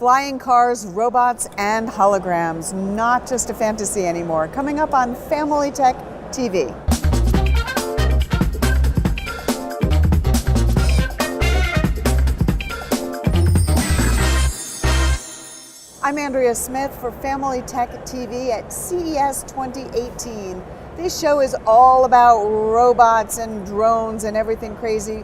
Flying cars, robots, and holograms. Not just a fantasy anymore. Coming up on FamilyTech TV. I'm Andrea Smith for FamilyTech TV at CES 2018. This show is all about robots and drones and everything crazy.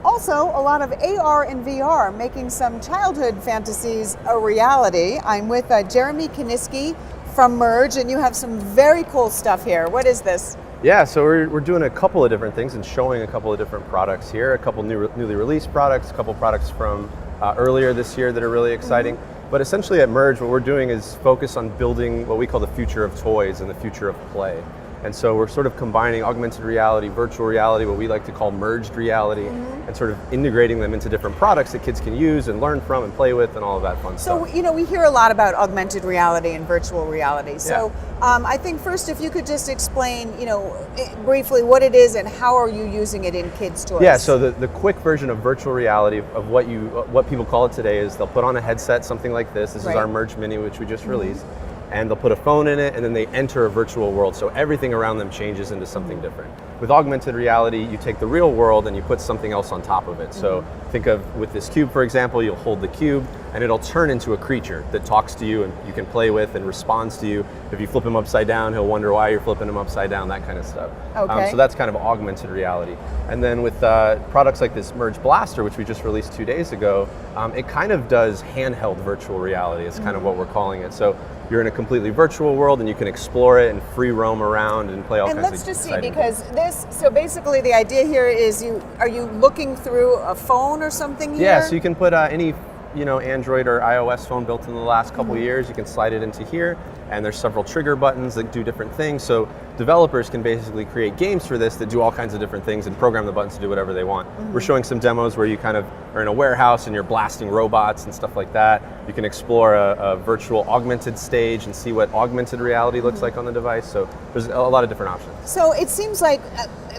Also, a lot of AR and VR, making some childhood fantasies a reality. I'm with Jeremy Kiniski from Merge, and you have some very cool stuff here. What is this? Yeah, so we're doing a couple of different things and showing a couple of different products here. A couple newly released products, a couple products from earlier this year that are really exciting. Mm-hmm. But essentially at Merge, what we're doing is focus on building what we call the future of toys and the future of play. And so we're sort of combining augmented reality, virtual reality, what we like to call merged reality, and sort of integrating them into different products that kids can use and learn from and play with and all of that fun stuff. So, you know, we hear a lot about augmented reality and virtual reality. So I think first, if you could just explain, you know, briefly what it is and how are you using it in kids' toys? Yeah, so the quick version of virtual reality of what people call it today is they'll put on a headset, something like this. This is our Merge Mini, which we just released. And they'll put a phone in it, and then they enter a virtual world, so everything around them changes into something different. With augmented reality, you take the real world and you put something else on top of it. So think of, with this cube, for example, you'll hold the cube, and it'll turn into a creature that talks to you and you can play with and responds to you. If you flip him upside down, he'll wonder why you're flipping him upside down, that kind of stuff. Okay. So that's kind of augmented reality. And then with products like this Merge Blaster, which we just released 2 days ago, it kind of does handheld virtual reality. It's kind of what we're calling it. So you're in a completely virtual world and you can explore it and free roam around and play all kinds of exciting things. And let's just see, because this, so basically the idea here is are you looking through a phone or something here? Yeah, so you can put any Android or iOS phone built in the last couple of years, you can slide it into here, and there's several trigger buttons that do different things. So developers can basically create games for this that do all kinds of different things and program the buttons to do whatever they want. We're showing some demos where you kind of are in a warehouse and you're blasting robots and stuff like that. You can explore a virtual augmented stage and see what augmented reality looks like on the device. So there's a lot of different options. So it seems like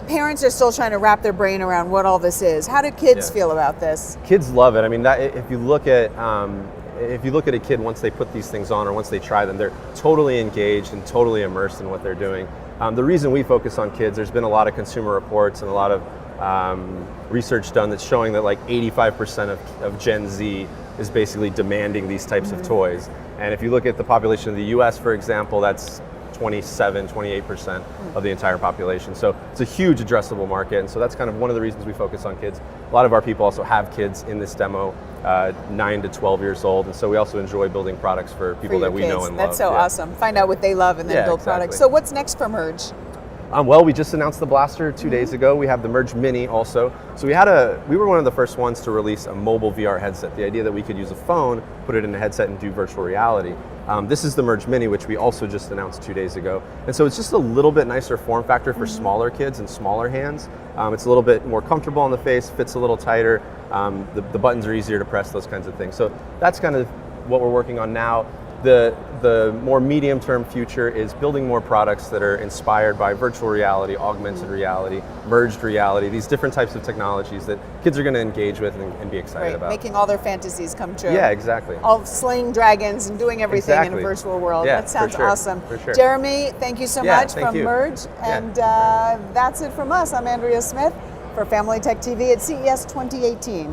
parents are still trying to wrap their brain around what all this is. How do kids feel about this? Kids love it. I mean, if you look at a kid, once they put these things on or once they try them, they're totally engaged and totally immersed in what they're doing. The reason we focus on kids, there's been a lot of consumer reports and a lot of research done that's showing that like 85% of Gen Z is basically demanding these types of toys. And if you look at the population of the US, for example, that's 28% of the entire population. So it's a huge addressable market, and so that's kind of one of the reasons we focus on kids. A lot of our people also have kids in this demo, 9 to 12 years old, and so we also enjoy building products for people that we know and love. That's so awesome. Find out what they love and then build products. So what's next for Merge? Well, we just announced the Blaster 2 days ago. We have the Merge Mini also. So we were one of the first ones to release a mobile VR headset. The idea that we could use a phone, put it in a headset and do virtual reality. This is the Merge Mini, which we also just announced 2 days ago. And so it's just a little bit nicer form factor for smaller kids and smaller hands. It's a little bit more comfortable on the face, fits a little tighter. The buttons are easier to press, those kinds of things. So that's kind of what we're working on now. The more medium-term future is building more products that are inspired by virtual reality, augmented reality, merged reality, these different types of technologies that kids are going to engage with and be excited about. Making all their fantasies come true. Yeah, exactly. All slaying dragons and doing everything in a virtual world. Yeah, that sounds awesome. For sure. Jeremy, thank you so much from Merge. And Yeah. that's it from us. I'm Andrea Smith for FamilyTech TV at CES 2018.